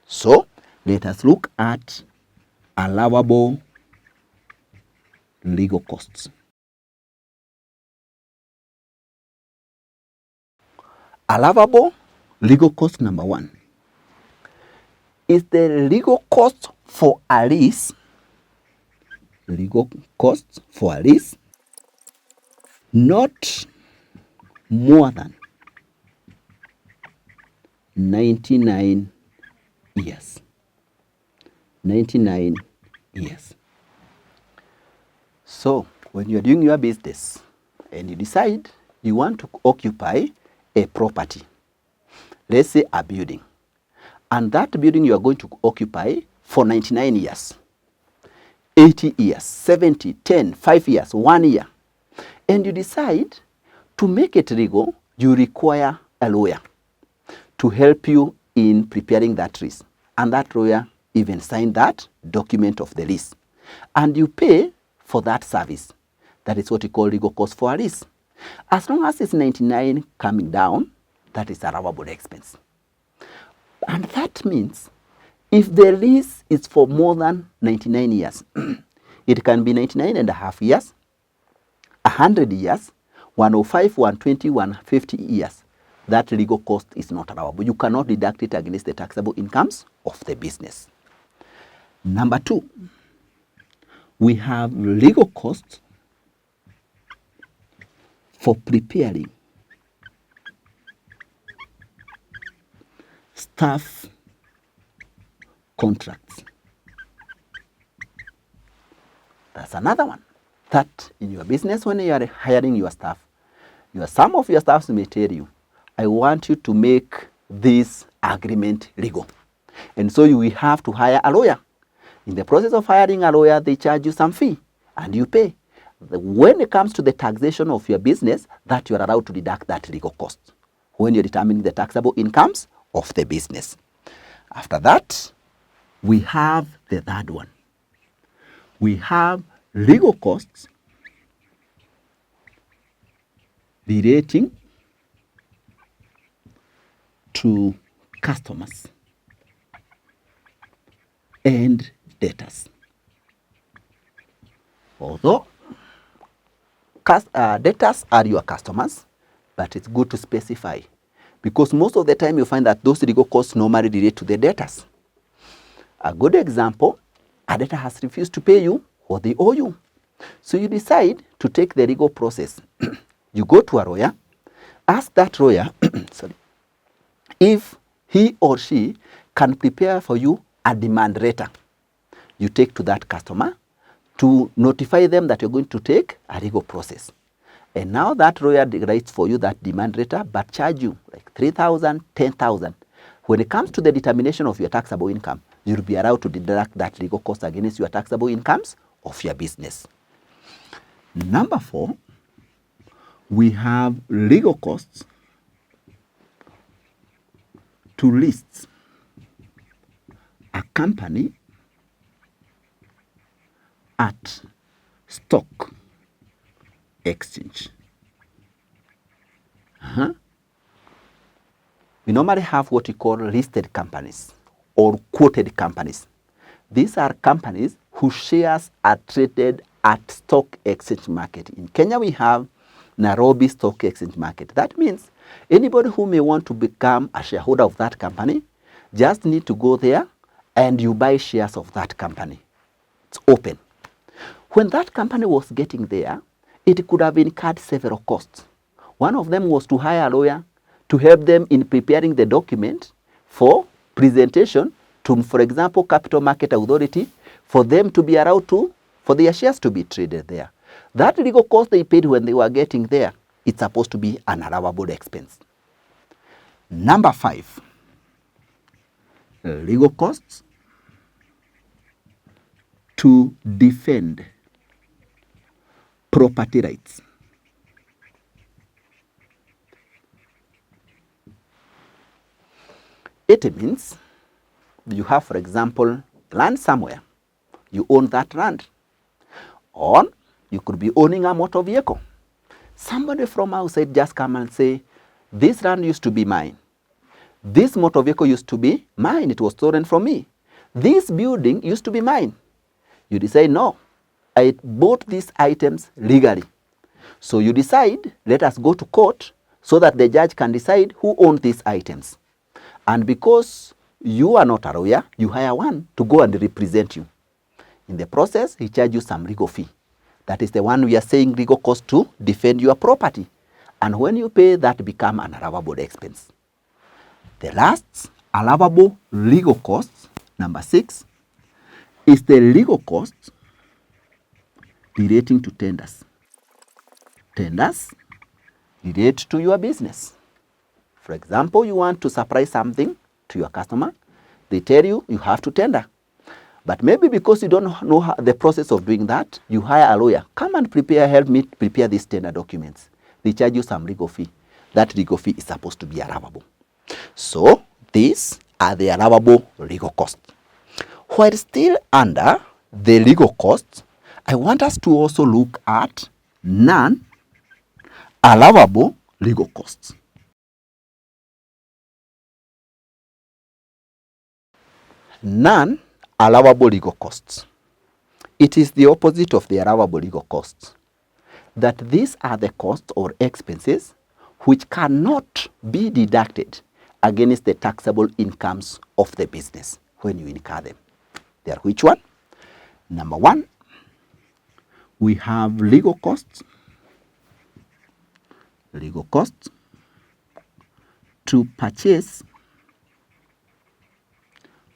So let us look at allowable legal costs. Allowable legal cost number 1 is the legal cost for a lease. Legal costs for a lease not more than 99 years. 99 years. So when you are doing your business and you decide you want to occupy a property, let's say a building, and that building you are going to occupy for 99 years, 80 years, 70, 10, 5 years, 1 year, and you decide to make it legal, you require a lawyer to help you in preparing that lease. And that lawyer even signed that document of the lease. And you pay for that service. That is what we call legal cost for a lease. As long as it's 99 coming down, that is a allowable expense. And that means if the lease is for more than 99 years, it can be 99 and a half years, 100 years, 105, 120, 150 years. That legal cost is not allowable. You cannot deduct it against the taxable incomes of the business. Number 2, we have legal costs for preparing staff contracts. That's another one. That in your business, when you are hiring your staff, some of your staffs may tell you, I want you to make this agreement legal. And so you will have to hire a lawyer. In the process of hiring a lawyer, they charge you some fee and you pay. When it comes to the taxation of your business, that you are allowed to deduct that legal cost when you're determining the taxable incomes of the business. After that, we have the third one. We have legal costs relating to customers and debtors. Although debtors are your customers, but it's good to specify, because most of the time you find that those legal costs normally relate to the debtors. A good example, a debtor has refused to pay you what they owe you. So you decide to take the legal process. You go to a lawyer, ask that lawyer if he or she can prepare for you a demand letter. You take to that customer to notify them that you're going to take a legal process. And now that lawyer writes for you that demand letter, but charge you like 3,000, 10,000. When it comes to the determination of your taxable income, you'll be allowed to deduct that legal cost against your taxable incomes of your business. Number 4, we have legal costs to list a company at stock exchange. We normally have what we call listed companies or quoted companies. These are companies whose shares are traded at stock exchange market. In Kenya, we have Nairobi Stock Exchange Market. That means anybody who may want to become a shareholder of that company just need to go there and you buy shares of that company. It's open. When that company was getting there, it could have incurred several costs. One of them was to hire a lawyer to help them in preparing the document for presentation to, for example, Capital Market Authority, for them to be allowed to, for their shares to be traded there. That legal cost they paid when they were getting there, it's supposed to be an allowable expense. Number 5, legal costs to defend property rights. It means you have, for example, land somewhere. You own that land. Or you could be owning a motor vehicle. Somebody from outside just come and say, this land used to be mine. This motor vehicle used to be mine. It was stolen from me. This building used to be mine. You decide, no, I bought these items legally. So you decide, let us go to court so that the judge can decide who owns these items. And because you are not a lawyer, you hire one to go and represent you. In the process, he charges you some legal fee. That is the one we are saying legal cost to defend your property. And when you pay, that become an allowable expense. The last allowable legal cost, number 6, is the legal cost relating to tenders. Tenders relate to your business. For example, you want to supply something to your customer. They tell you you have to tender. But maybe because you don't know the process of doing that, you hire a lawyer. Come and help me prepare these tender documents. They charge you some legal fee. That legal fee is supposed to be allowable. So these are the allowable legal costs. While still under the legal costs, I want us to also look at non-allowable legal costs. Non-allowable legal costs. It is the opposite of the allowable legal costs. That these are the costs or expenses which cannot be deducted against the taxable incomes of the business when you incur them. They are which one? Number 1, we have legal costs. Legal costs to purchase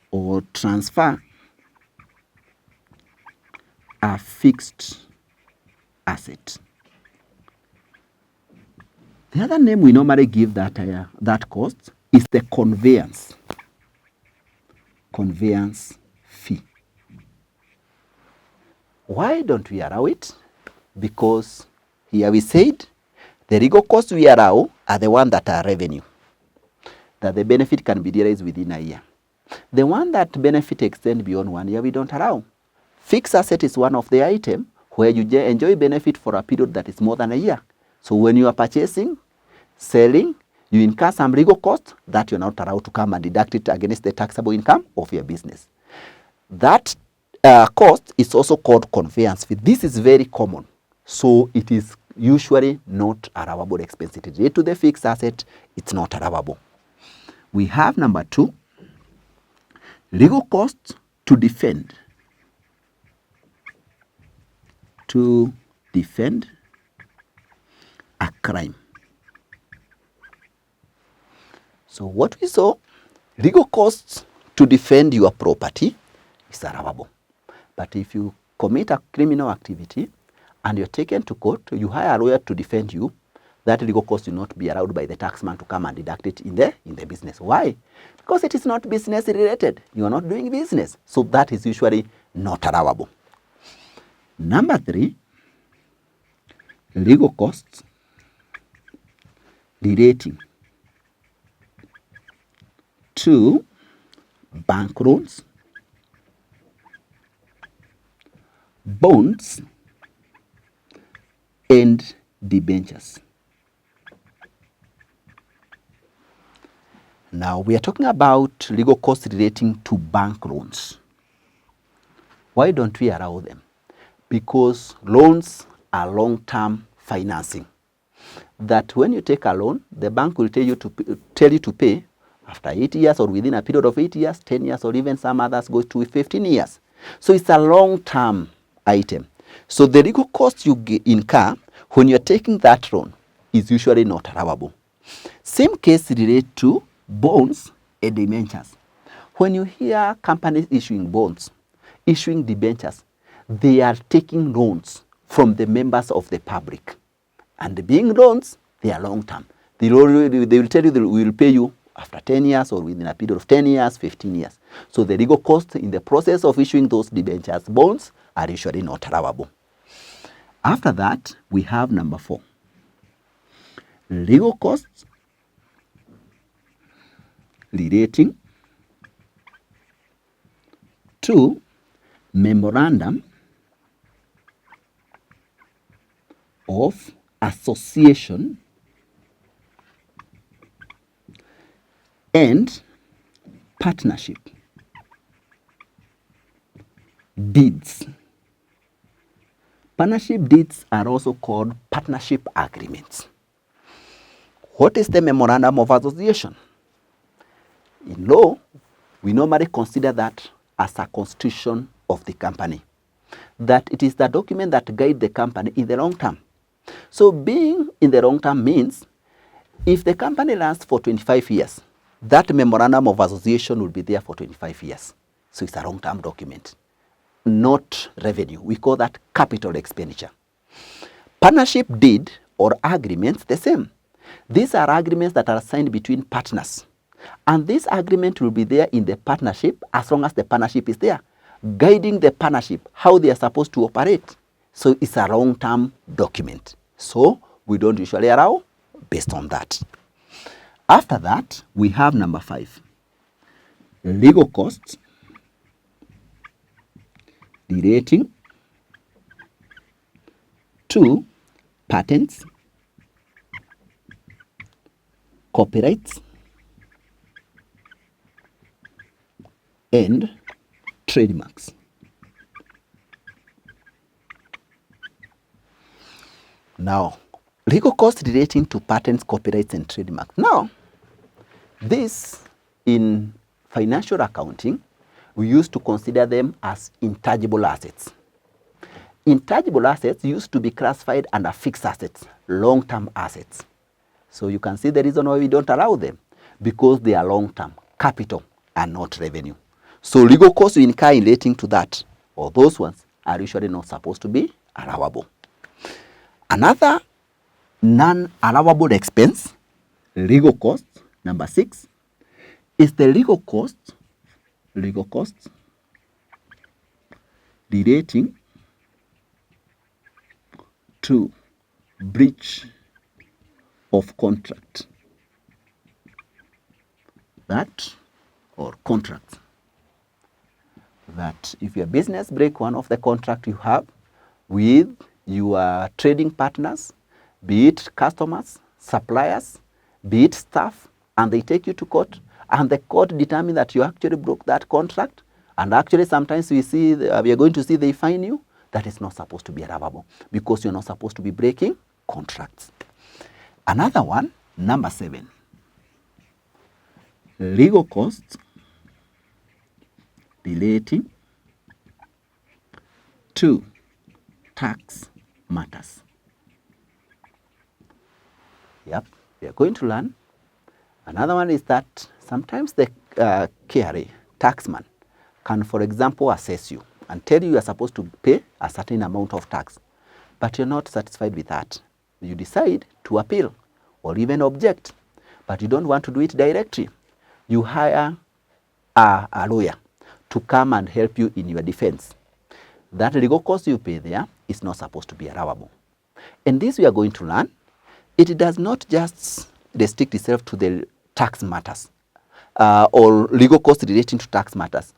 or transfer a fixed asset. The other name we normally give that cost is the conveyance fee. Why don't we allow it? Because here we said the legal costs we allow are the ones that are revenue, that the benefit can be realized within a year. The one that benefit extend beyond 1 year, we don't allow. Fixed asset is one of the item where you enjoy benefit for a period that is more than a year. So when you are purchasing, selling, you incur some legal cost that you're not allowed to come and deduct it against the taxable income of your business. That cost is also called conveyance fee. This is very common. So it is usually not allowable expense. It is related to the fixed asset. It's not allowable. We have number 2, legal costs to defend. To defend a crime. So what we saw, legal costs to defend your property is allowable. But if you commit a criminal activity and you're taken to court, you hire a lawyer to defend you, that legal cost will not be allowed by the taxman to come and deduct it in the business. Why? Because it is not business related. You are not doing business. So that is usually not allowable. Number 3, legal costs relating to bank loans, bonds, and debentures. Now we are talking about legal costs relating to bank loans. Why don't we allow them? Because loans are long-term financing. That when you take a loan, the bank will tell you to pay after 8 years or within a period of 8 years, 10 years, or even some others go to 15 years. So it's a long-term item. So the legal costs you incur when you're taking that loan is usually not allowable. Same case relates to bonds and debentures. When you hear companies issuing bonds, issuing debentures, they are taking loans from the members of the public. And being loans, they are long-term. They will tell you that we will pay you after 10 years or within a period of 10 years, 15 years. So the legal costs in the process of issuing those debentures, bonds, are usually not allowable. After that, we have number 4. Legal costs relating to memorandum of association and partnership deeds. Partnership deeds are also called partnership agreements. What is the memorandum of association? In law, we normally consider that as a constitution of the company, that it is the document that guides the company in the long term. So being in the long term means if the company lasts for 25 years, that memorandum of association will be there for 25 years. So it's a long-term document, not revenue. We call that capital expenditure. Partnership deed or agreements, the same. These are agreements that are signed between partners. And this agreement will be there in the partnership as long as the partnership is there, guiding the partnership, how they are supposed to operate. So it's a long-term document. So we don't usually allow based on that. After that, we have number 5, legal costs relating to patents, copyrights, and trademarks. Now, legal costs relating to patents, copyrights, and trademarks. Now, this in financial accounting, we used to consider them as intangible assets. Intangible assets used to be classified under fixed assets, long-term assets. So you can see the reason why we don't allow them, because they are long-term, capital, and not revenue. So legal costs we incur relating to that, or those ones, are usually not supposed to be allowable. Another non-allowable expense, legal costs, number 6, is the legal costs relating to breach of contract. That if your business break one of the contract you have with your trading partners, be it customers, suppliers, be it staff, and they take you to court, and the court determine that you actually broke that contract, and actually sometimes we are going to see they fine you, that is not supposed to be allowable, because you're not supposed to be breaking contracts. Another one, number 7, legal costs relating to tax matters. Yep, we are going to learn. Another one is that sometimes the KRA, taxman, can, for example, assess you and tell you are supposed to pay a certain amount of tax, but you're not satisfied with that. You decide to appeal or even object, but you don't want to do it directly. You hire a lawyer to come and help you in your defense. That legal cost you pay there is not supposed to be allowable. And this we are going to learn. It does not just restrict itself to the tax matters or legal costs relating to tax matters.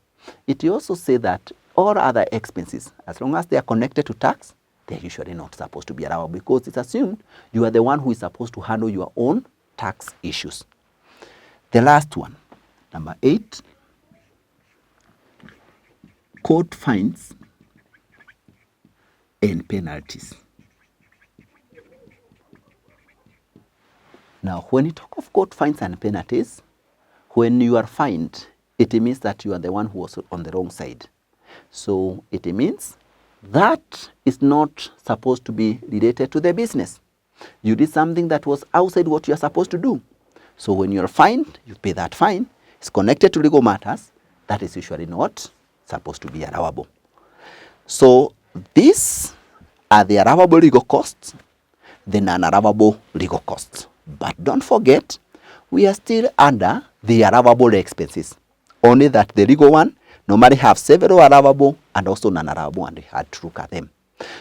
It also says that all other expenses, as long as they are connected to tax, they're usually not supposed to be allowed, because it's assumed you are the one who is supposed to handle your own tax issues. The last one, number 8, court fines and penalties. Now, when you talk of court fines and penalties, when you are fined, it means that you are the one who was on the wrong side. So it means that is not supposed to be related to the business. You did something that was outside what you are supposed to do. So when you are fined, you pay that fine. It's connected to legal matters. That is usually not supposed to be allowable. So these are the allowable legal costs, the non-allowable legal costs. But don't forget, we are still under the allowable expenses. Only that the legal one normally have several allowable and also non-allowable, and we had to look at them.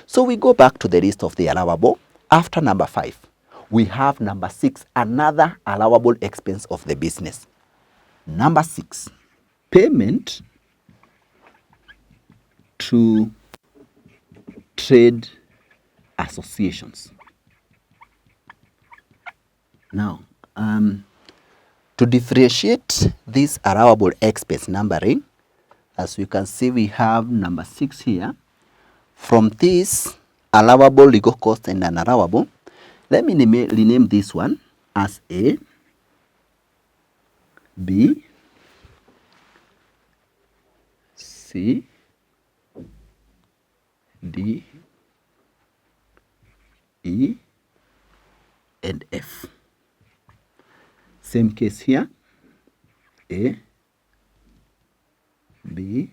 So we go back to the list of the allowable. After number 5, we have number 6, another allowable expense of the business. Number 6, payment to trade associations. Now, To differentiate this allowable expense numbering, as you can see, we have number 6 here. From this allowable legal cost and unallowable, let me rename this one as A, B, C, D, E, and F. Same case here, A, B,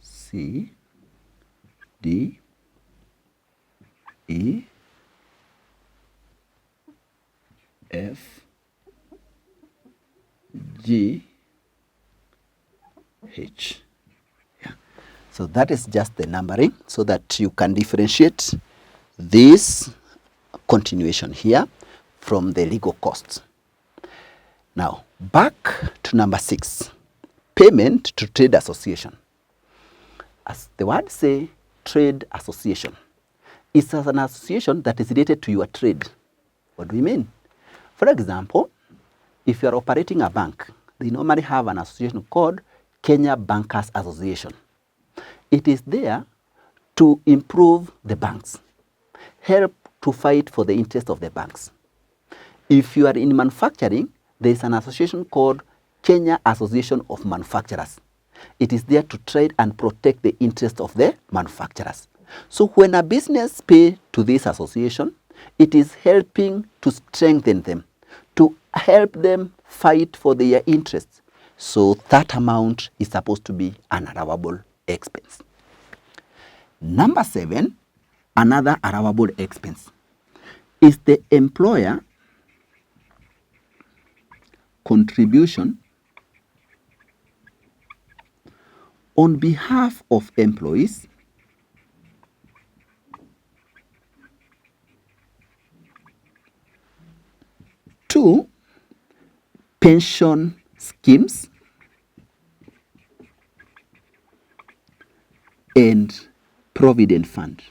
C, D, E, F, G, H. Yeah. So that is just the numbering so that you can differentiate this continuation here from the legal costs. Now, back to number 6, payment to trade association. As the word say, trade association. It's an association that is related to your trade. What do we mean? For example, if you are operating a bank, they normally have an association called Kenya Bankers Association. It is there to improve the banks, help to fight for the interest of the banks. If you are in manufacturing, there is an association called Kenya Association of Manufacturers. It is there to trade and protect the interest of the manufacturers. So when a business pays to this association, it is helping to strengthen them, to help them fight for their interests. So that amount is supposed to be an allowable expense. Number 7, another allowable expense is the employer contribution on behalf of employees to pension schemes and provident fund.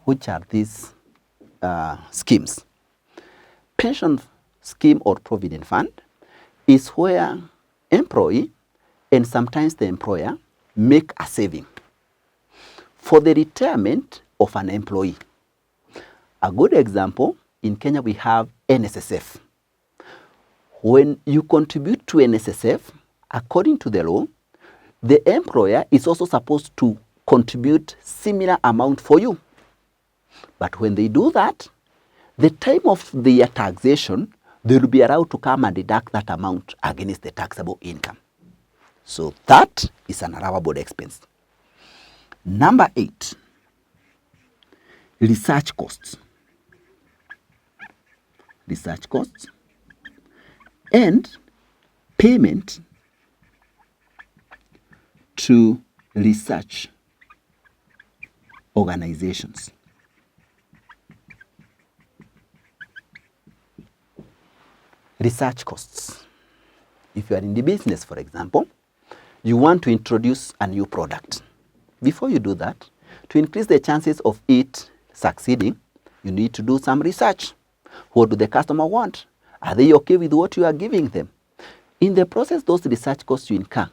Which are these schemes? Pension scheme or provident fund is where employee and sometimes the employer make a saving for the retirement of an employee. A good example, in Kenya we have NSSF. When you contribute to NSSF, according to the law, the employer is also supposed to contribute similar amount for you. But when they do that, the time of their taxation, they will be allowed to come and deduct that amount against the taxable income. So that is an allowable expense. Number 8, research costs. Research costs and payment to research organizations. Research costs. If you are in the business, for example, you want to introduce a new product. Before you do that, to increase the chances of it succeeding, you need to do some research. What do the customer want? Are they okay with what you are giving them? In the process, those research costs you incur,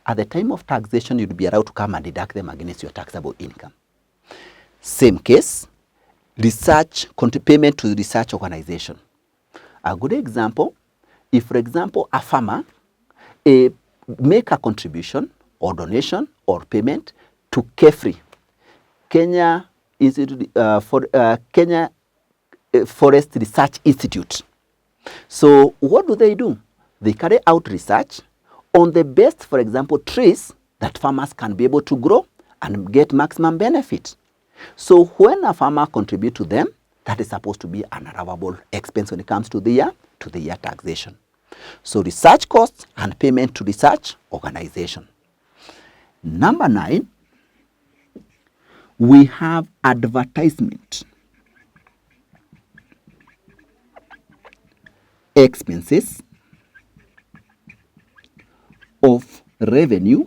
at the time of taxation, you'll be allowed to come and deduct them against your taxable income. Same case, research payment to the research organization. A good example, if, for example, a farmer make a contribution or donation or payment to KEFRI, Kenya Forest Research Institute. So what do? They carry out research on the best, for example, trees that farmers can be able to grow and get maximum benefit. So when a farmer contributes to them, that is supposed to be an allowable expense when it comes to the year taxation. So research costs and payment to research organization. Number 9, we have advertisement expenses of revenue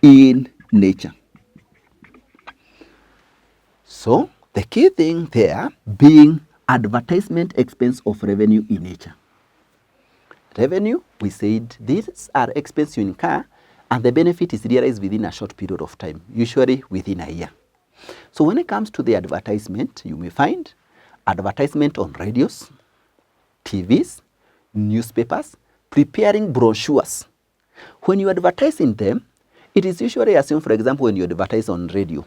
in nature. So the key thing there being advertisement expense of revenue in nature. Revenue, we said these are expenses you incur and the benefit is realized within a short period of time, usually within a year. So when it comes to the advertisement, you may find advertisement on radios, TVs, newspapers, preparing brochures. When you advertise in them, it is usually assumed, for example, when you advertise on radio,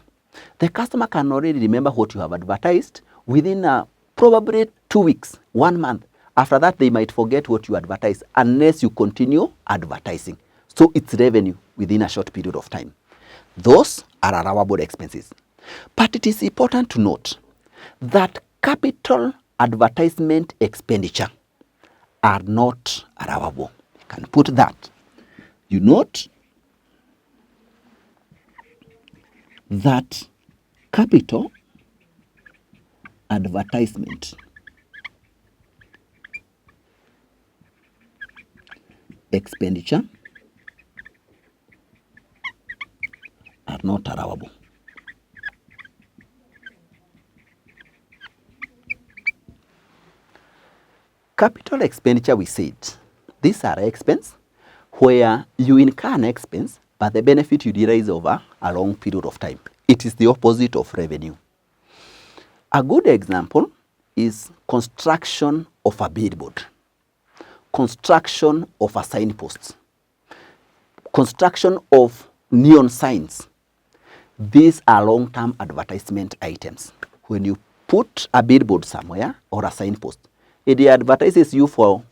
the customer can already remember what you have advertised within probably 2 weeks, 1 month. After that, they might forget what you advertised unless you continue advertising. So it's revenue within a short period of time. Those are allowable expenses. But it is important to note that capital advertisement expenditure are not allowable. You can put that. You note that capital advertisement expenditure are not allowable. Capital expenditure, we said, these are expense where you incur an expense, but the benefit you realize over a long period of time. It is the opposite of revenue. A good example is construction of a billboard, construction of a signpost, construction of neon signs. These are long-term advertisement items. When you put a billboard somewhere or a signpost, it advertises you for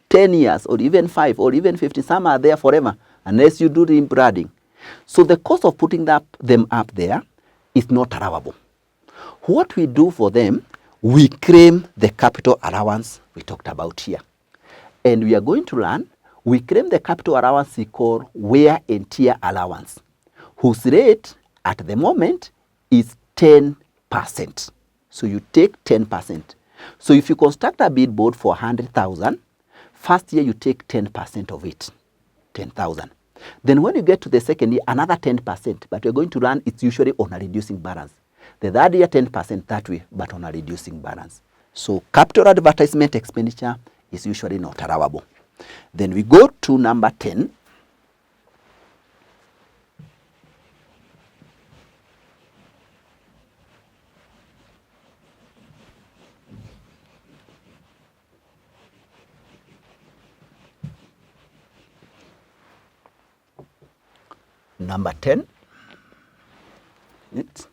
10 years or even 5 or even 50. Some are there forever unless you do the branding. So the cost of putting them up there is not allowable. What we do for them, we claim the capital allowance we talked about here. And we are going to learn, we claim the capital allowance we call wear and tear allowance, whose rate at the moment is 10%. So you take 10%. So if you construct a billboard for 100,000, first year you take 10% of it, 10,000. Then when you get to the second year, another 10%, but you're going to learn it's usually on a reducing balance. The third year, 10% that way, but on a reducing balance. So capital advertisement expenditure is usually not allowable. Then we go to number 10. Number 10. Next.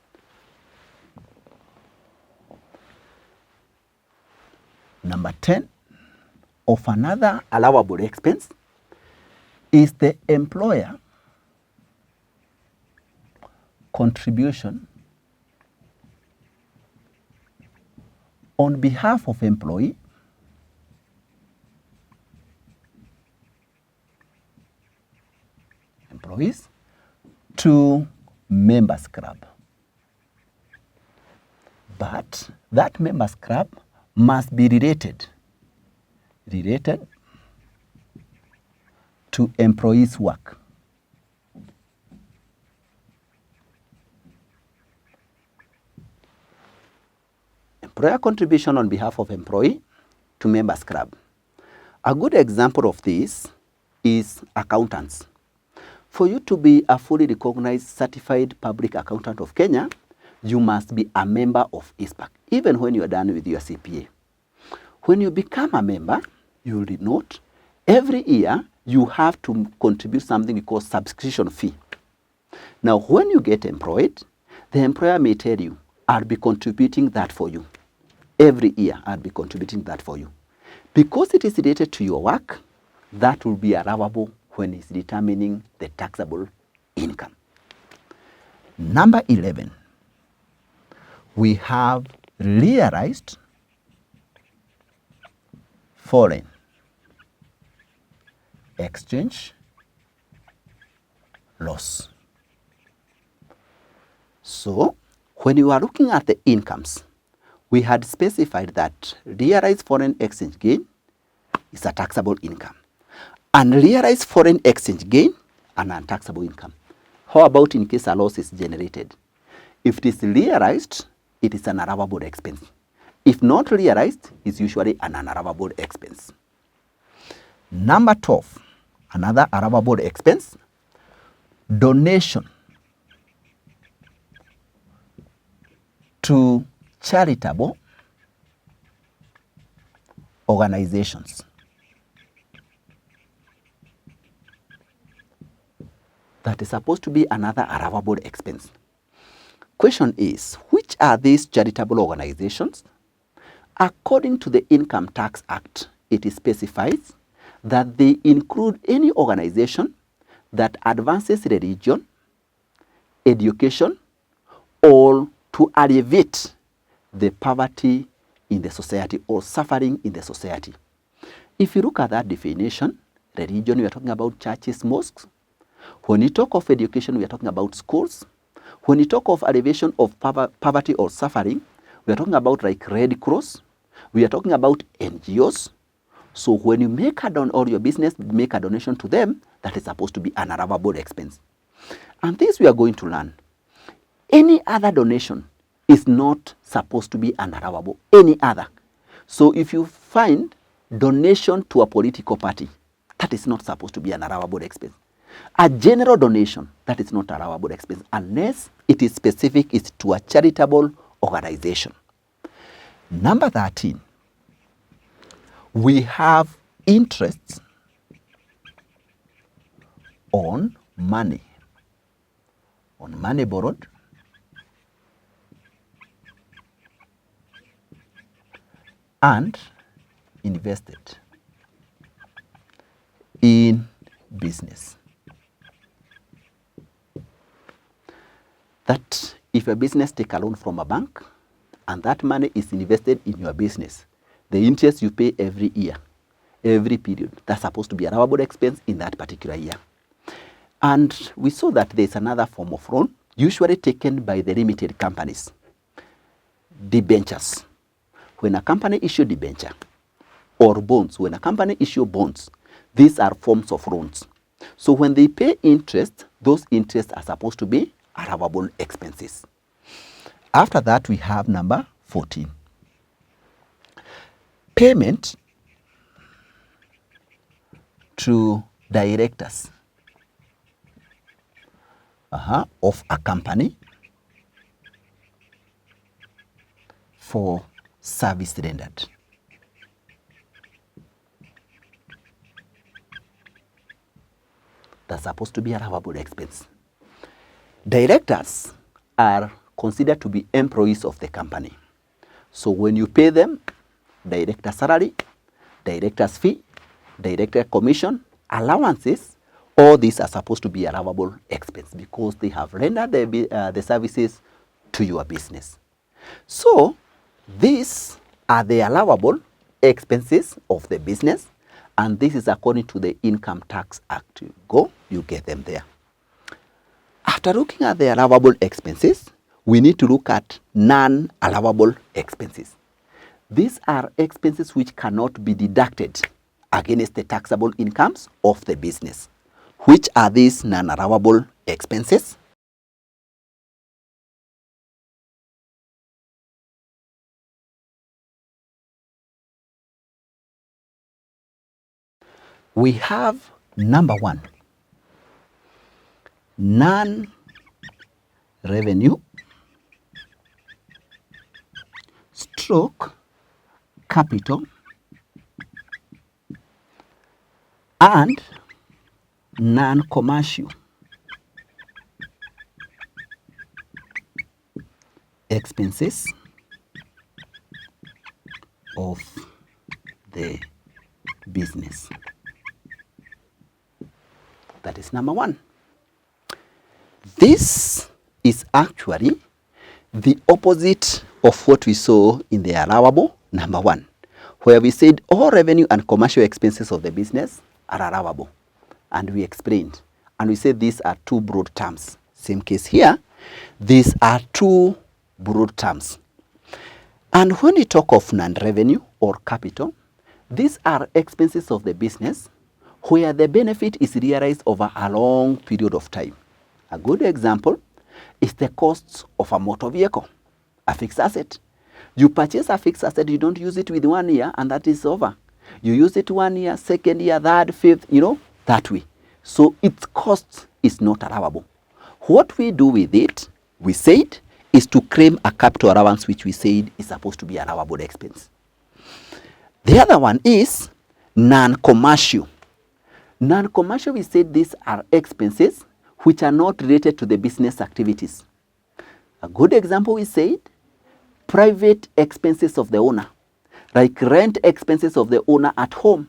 Number 10 of another allowable expense is the employer contribution on behalf of employees to members club. But that members club must be related to employees' work. Employer contribution on behalf of employee to members club. A good example of this is accountants. For you to be a fully recognized certified public accountant of Kenya, you must be a member of ISPAC, even when you are done with your CPA. When you become a member, you will note every year you have to contribute something we call subscription fee. Now, when you get employed, the employer may tell you, I'll be contributing that for you. Every year, I'll be contributing that for you. Because it is related to your work, that will be allowable when it's determining the taxable income. Number 11, we have realized foreign exchange loss. So, when you are looking at the incomes, we had specified that realized foreign exchange gain is a taxable income. Unrealized foreign exchange gain, an untaxable income. How about in case a loss is generated? If it is realized, it is an allowable expense. If not realized, it's usually an unallowable expense. Number 12, another allowable expense, donation to charitable organizations. That is supposed to be another allowable expense. Question is, which are these charitable organizations? According to the Income Tax Act, it specifies that they include any organization that advances religion, education, or to alleviate the poverty in the society or suffering in the society. If you look at that definition, religion, we are talking about churches, mosques. When you talk of education, we are talking about schools. When you talk of alleviation of poverty or suffering, we are talking about like Red Cross. We are talking about NGOs. So when you make or your business make a donation to them, that is supposed to be an allowable expense. And this we are going to learn. Any other donation is not supposed to be an allowable. Any other. So if you find donation to a political party, that is not supposed to be an allowable expense. A general donation, that is not allowable expense unless it is specific, it's to a charitable organization. Number 13, we have interests on money borrowed, and invested in business. That if a business take a loan from a bank and that money is invested in your business, the interest you pay every year, every period, that's supposed to be an allowable expense in that particular year. And we saw that there's another form of loan, usually taken by the limited companies, debentures. When a company issue debenture, or bonds, when a company issue bonds, these are forms of loans. So when they pay interest, those interests are supposed to be allowable expenses. After that, we have number 14. Payment to directors of a company for service rendered. That's supposed to be a allowable expense. Directors are considered to be employees of the company. So when you pay them director salary, director's fee, director commission, allowances, all these are supposed to be allowable expense because they have rendered the services to your business. So these are the allowable expenses of the business, and this is according to the Income Tax Act. You get them there. After looking at the allowable expenses, we need to look at non-allowable expenses. These are expenses which cannot be deducted against the taxable incomes of the business. Which are these non-allowable expenses? We have number 1, non-revenue stroke capital and non-commercial expenses of the business. That is number 1. This is actually the opposite of what we saw in the allowable number 1, where we said all revenue and commercial expenses of the business are allowable. And we explained. And we said these are 2 broad terms. Same case here. These are 2 broad terms. And when we talk of non-revenue or capital, these are expenses of the business where the benefit is realized over a long period of time. A good example, is the cost of a motor vehicle, a fixed asset. You purchase a fixed asset, you don't use it with 1 year and that is over. You use it 1 year, second year, third, fifth, that way. So its cost is not allowable. What we do with it, we said, is to claim a capital allowance which we said is supposed to be allowable expense. The other one is non-commercial. Non-commercial, we said these are expenses which are not related to the business activities. A good example, we said private expenses of the owner, like rent expenses of the owner at home,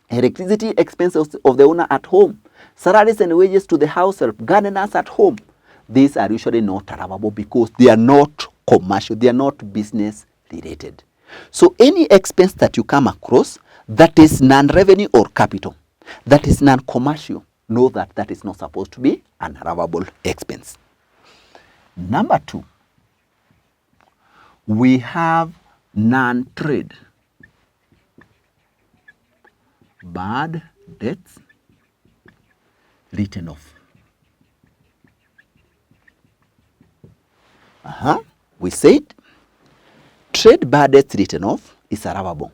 electricity expenses of the owner at home, salaries and wages to the house help, gardeners at home. These are usually not allowable because they are not commercial, they are not business related. So any expense that you come across that is non-revenue or capital, that is non-commercial, know that that is not supposed to be an allowable expense. Number 2, we have non-trade, bad debts written off. We said trade bad debts written off is allowable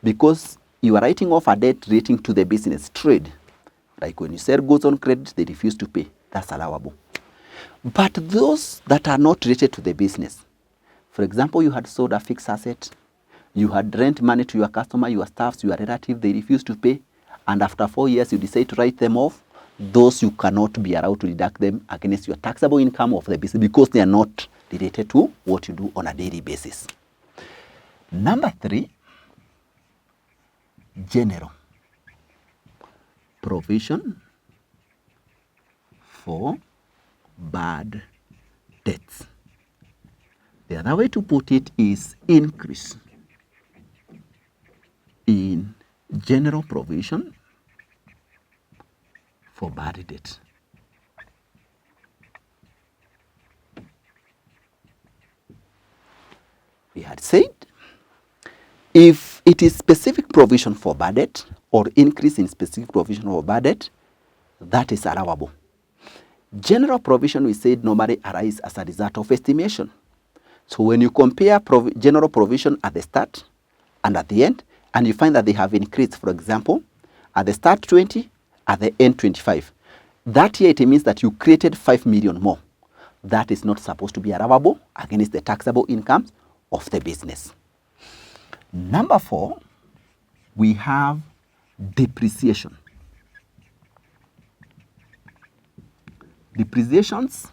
because you are writing off a debt relating to the business trade. Like when you sell goods on credit, they refuse to pay. That's allowable. But those that are not related to the business, for example, you had sold a fixed asset, you had rent money to your customer, your staffs, your relative, they refuse to pay, and after 4 years you decide to write them off, those you cannot be allowed to deduct them against your taxable income of the business because they are not related to what you do on a daily basis. Number 3, general provision for bad debts. The other way to put it is increase in general provision for bad debt. We had said if it is specific provision for bad debt or increase in specific provision for bad debt, that is allowable. General provision, we said, normally arise as a result of estimation. So when you compare general provision at the start and at the end, and you find that they have increased, for example, at the start 20, at the end 25, that year it means that you created 5 million more. That is not supposed to be allowable against the taxable income of the business. Number 4, we have depreciation. Depreciations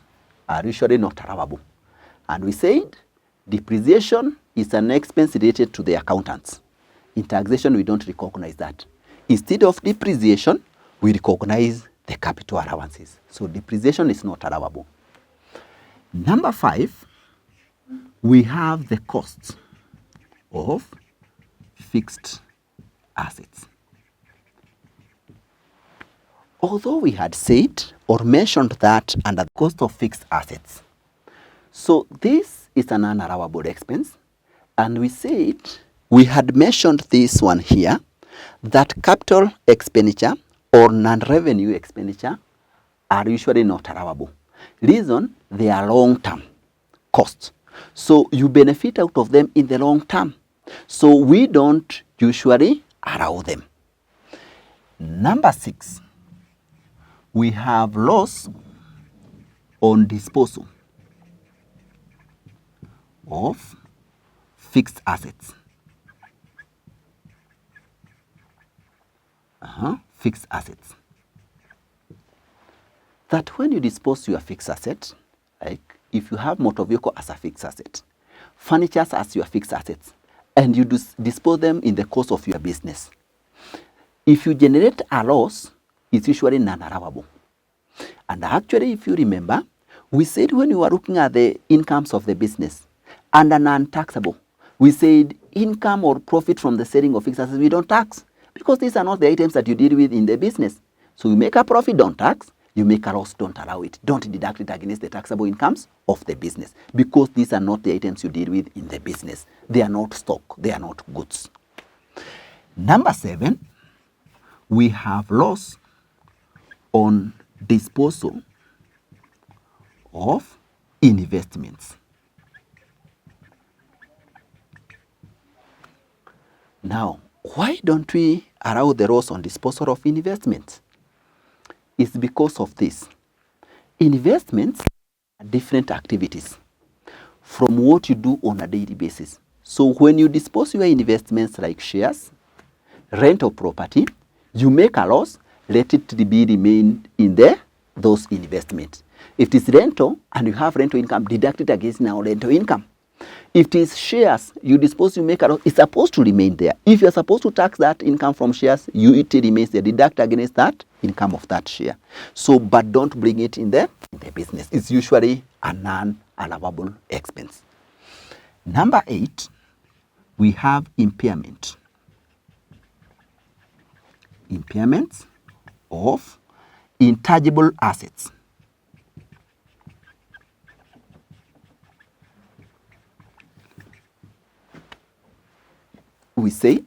are usually not allowable. And we said depreciation is an expense related to the accountants. In taxation, we don't recognize that. Instead of depreciation, we recognize the capital allowances. So depreciation is not allowable. Number 5, we have the costs of fixed assets. Although we had said or mentioned that under the cost of fixed assets. So this is an unallowable expense. And we said, we had mentioned this one here, that capital expenditure or non-revenue expenditure are usually not allowable. Reason, they are long-term costs. So you benefit out of them in the long term. So we don't usually allow them. Number 6, we have loss on disposal of fixed assets. Fixed assets. That when you dispose your fixed asset, like if you have motor vehicle as a fixed asset, furniture as your fixed assets, and you dispose them in the course of your business, if you generate a loss, it's usually non-allowable. And actually, if you remember, we said when you are looking at the incomes of the business under non-taxable, we said income or profit from the selling of fixed assets, we don't tax because these are not the items that you deal with in the business. So you make a profit, don't tax. You make a loss, don't allow it. Don't deduct it against the taxable incomes of the business because these are not the items you deal with in the business. They are not stock. They are not goods. Number 7, we have loss on disposal of investments. Now, why don't we allow the loss on disposal of investments? It's because of this. Investments are different activities from what you do on a daily basis. So when you dispose your investments like shares, rent of property, you make a loss, let it be remain in those investments. If it is rental and you have rental income, deduct it against now rental income. If it is shares, you dispose, you make a loss, it's supposed to remain there. If you're supposed to tax that income from shares, it remains there, deduct against that income of that share. So, but don't bring it in the business. It's usually a non-allowable expense. Number 8, we have impairment. Impairments of intangible assets. We said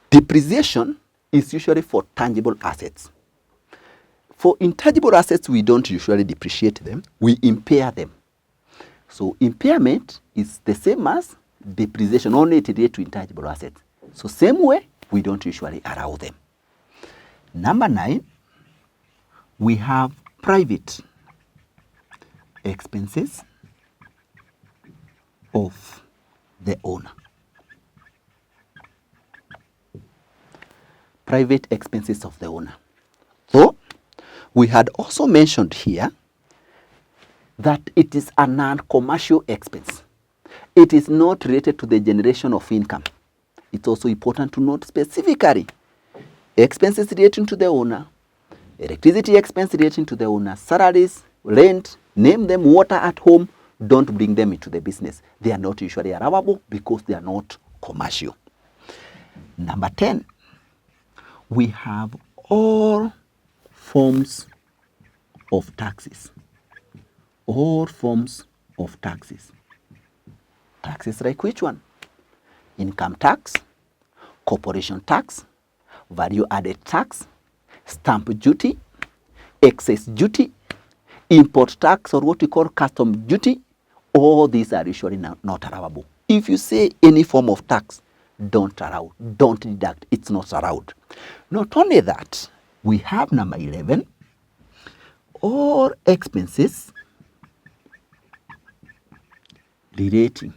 depreciation is usually for tangible assets. For intangible assets, we don't usually depreciate them, we impair them. So impairment is the same as depreciation, only it relates to intangible assets. So same way, we don't usually allow them. Number 9, we have private expenses of the owner. Private expenses of the owner. So, we had also mentioned here that it is a non-commercial expense. It is not related to the generation of income. It's also important to note specifically expenses relating to the owner, electricity expense relating to the owner, salaries, rent, name them, water at home, don't bring them into the business. They are not usually allowable because they are not commercial. Number 10, we have all forms of taxes. All forms of taxes. Taxes like which one? Income tax, corporation tax, value added tax, stamp duty, excess duty, import tax, or what we call custom duty. All these are usually not allowable. If you say any form of tax, don't allow, don't deduct, it's not allowed. Not only that, we have number 11, all expenses relating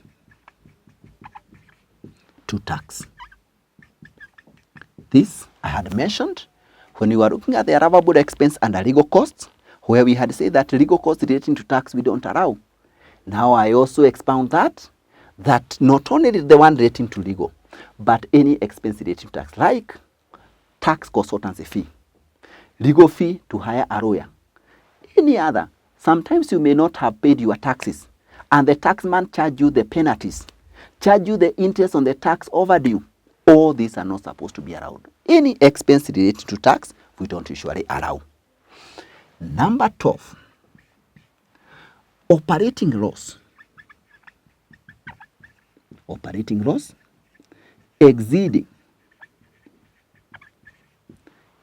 to tax. This I had mentioned when we were looking at the allowable expense and the legal costs, where we had said that legal costs relating to tax we don't allow. Now I also expound that not only the one relating to legal, but any expense relating to tax, like tax consultancy fee, legal fee to hire a lawyer, any other. Sometimes you may not have paid your taxes, and the taxman charge you the penalties, charge you the interest on the tax overdue. All these are not supposed to be allowed. Any expense related to tax, we don't usually allow. Number 12, operating loss. Operating loss exceeding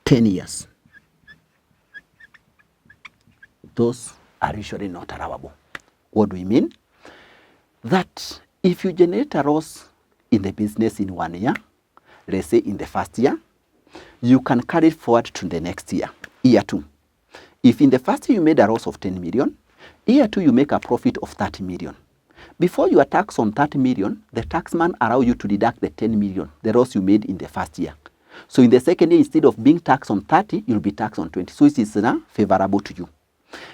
10 years. Those are usually not allowable. What do we mean? That if you generate a loss in the business in 1 year, let's say in the first year, you can carry it forward to the next year, year 2. If in the first year you made a loss of 10 million, year 2 you make a profit of 30 million. Before you are taxed on 30 million, the taxman allows you to deduct the 10 million, the loss you made in the first year. So in the second year, instead of being taxed on 30, you'll be taxed on 20. So it is now favorable to you.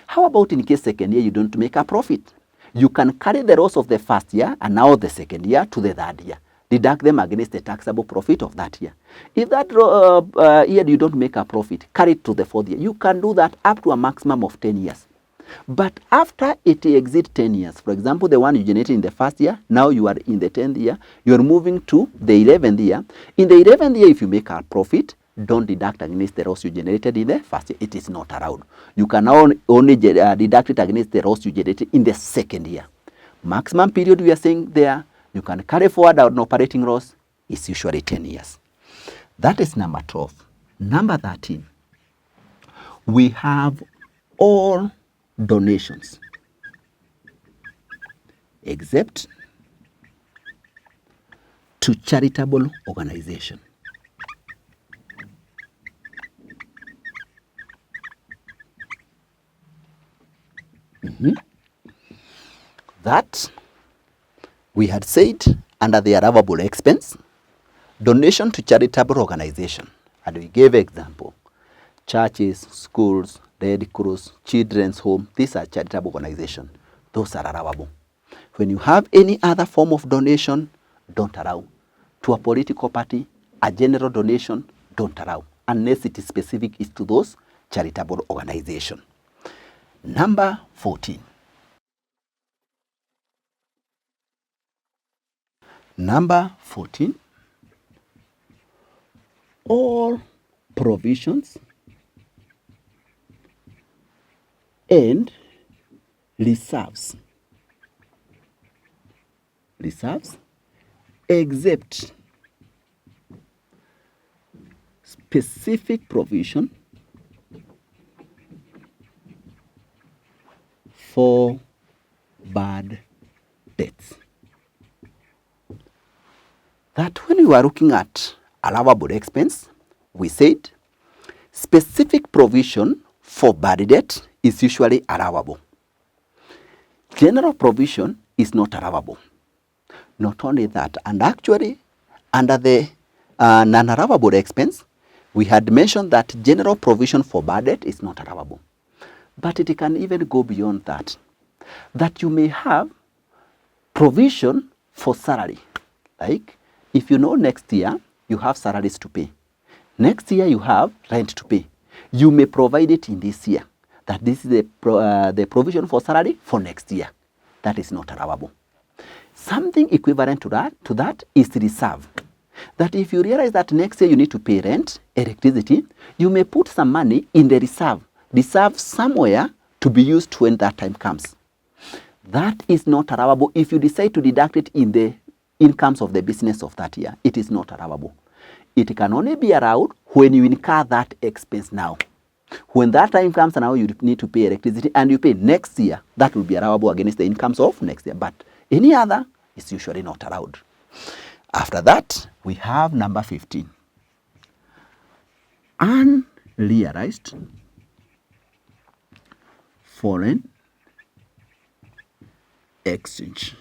How about in case second year you don't make a profit? You can carry the loss of the first year and now the second year to the third year. Deduct them against the taxable profit of that year. If that year you don't make a profit, carry it to the fourth year. You can do that up to a maximum of 10 years. But after it exceeds 10 years, for example, the one you generated in the first year, now you are in the 10th year, you are moving to the 11th year. In the 11th year, if you make a profit, don't deduct against the loss you generated in the first year. It is not allowed. You can only deduct it against the loss you generated in the second year. Maximum period we are saying there, you can carry forward an operating loss is usually 10 years. That is number 12. Number 13, we have all donations, except to charitable organization. That we had said under the allowable expense, donation to charitable organization, and we gave example: churches, schools, Red Cross, children's home. These are charitable organizations. Those are allowable. When you have any other form of donation, don't allow. To a political party, a general donation, don't allow, unless it is specific is to those charitable organizations. Number 14. Number 14, all provisions and reserves except specific provision for bad debts. That when we are looking at allowable expense, we said specific provision for bad debt is usually allowable. General provision is not allowable. Not only that, and actually under the non-allowable expense, we had mentioned that general provision for bad debt is not allowable. But it can even go beyond that. That you may have provision for salary. Like if you know next year you have salaries to pay. Next year you have rent to pay. You may provide it in this year. That this is the provision for salary for next year. That is not allowable. Something equivalent to that is reserve. That if you realize that next year you need to pay rent, electricity, you may put some money in the reserve somewhere to be used when that time comes. That is not allowable. If you decide to deduct it in the incomes of the business of that year, it is not allowable. It can only be allowed when you incur that expense now. When that time comes and now you need to pay electricity and you pay next year, that will be allowable against the incomes of next year. But any other is usually not allowed. After that, we have number 15. Unrealized foreign exchange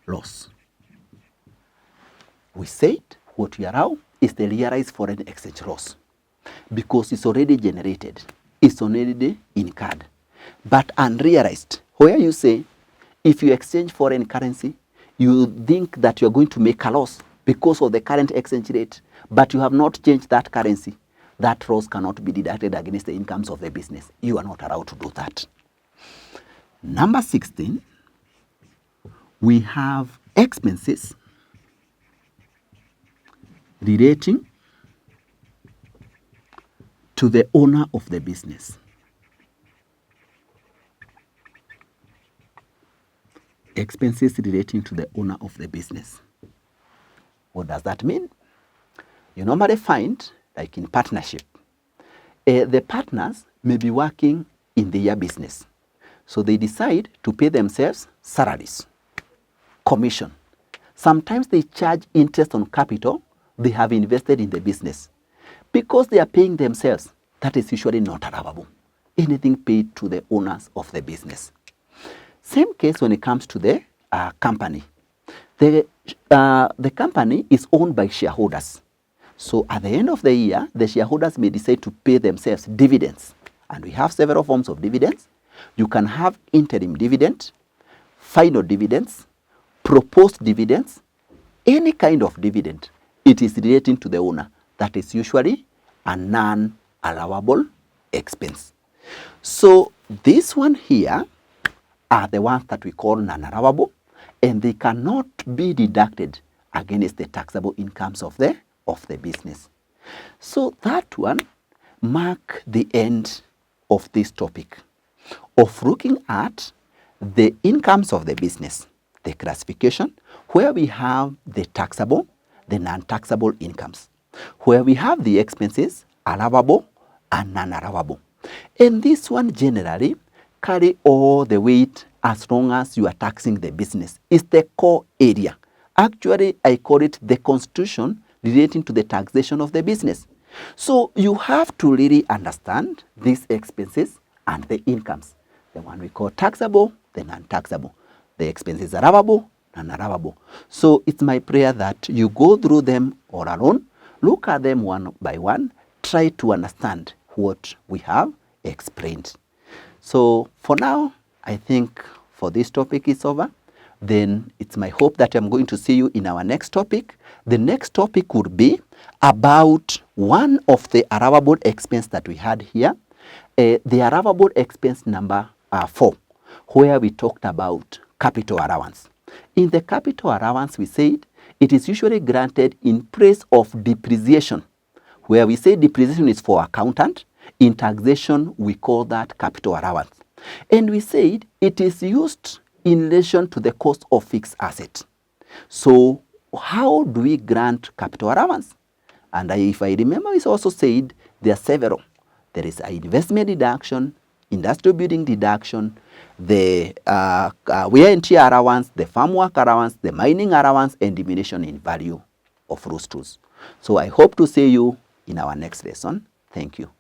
loss. We said what we allow is the realized foreign exchange loss because it's already generated, it's already incurred. But unrealized, where you say if you exchange foreign currency, you think that you're going to make a loss because of the current exchange rate, but you have not changed that currency. That loss cannot be deducted against the incomes of the business. You are not allowed to do that. Number 16, we have expenses relating to the owner of the business. Expenses relating to the owner of the business. What does that mean? You normally find, like in partnership, the partners may be working in their business. So they decide to pay themselves salaries, commission. Sometimes they charge interest on capital they have invested in the business. Because they are paying themselves, that is usually not allowable. Anything paid to the owners of the business. Same case when it comes to the company. The company is owned by shareholders. So at the end of the year, the shareholders may decide to pay themselves dividends. And we have several forms of dividends. You can have interim dividend, final dividends, proposed dividends, any kind of dividend. It is relating to the owner. That is usually a non-allowable expense. So this one here are the ones that we call non-allowable, and they cannot be deducted against the taxable incomes of the business. So that one mark the end of this topic of looking at the incomes of the business, the classification, where we have the taxable, the non-taxable incomes, where we have the expenses, allowable and non-allowable. And this one generally carry all the weight as long as you are taxing the business. It's the core area. Actually, I call it the constitution relating to the taxation of the business. So you have to really understand these expenses and the incomes. The one we call taxable, the non-taxable. The expenses are allowable, non-allowable. So it's my prayer that you go through them all alone, look at them one by one, try to understand what we have explained. So for now, I think for this topic is over. Then it's my hope that I'm going to see you in our next topic. The next topic would be about one of the allowable expense that we had here, the allowable expense number 4, where we talked about capital allowance. In the capital allowance, we said it is usually granted in place of depreciation, where we say depreciation is for accountant. In taxation, we call that capital allowance. And we said it is used in relation to the cost of fixed asset. So how do we grant capital allowance? And if I remember, we also said there are several. There is an investment deduction, industrial building deduction, the wear and tear allowance, the farm work allowance, the mining allowance, and diminution in value of those tools. So I hope to see you in our next lesson. Thank you.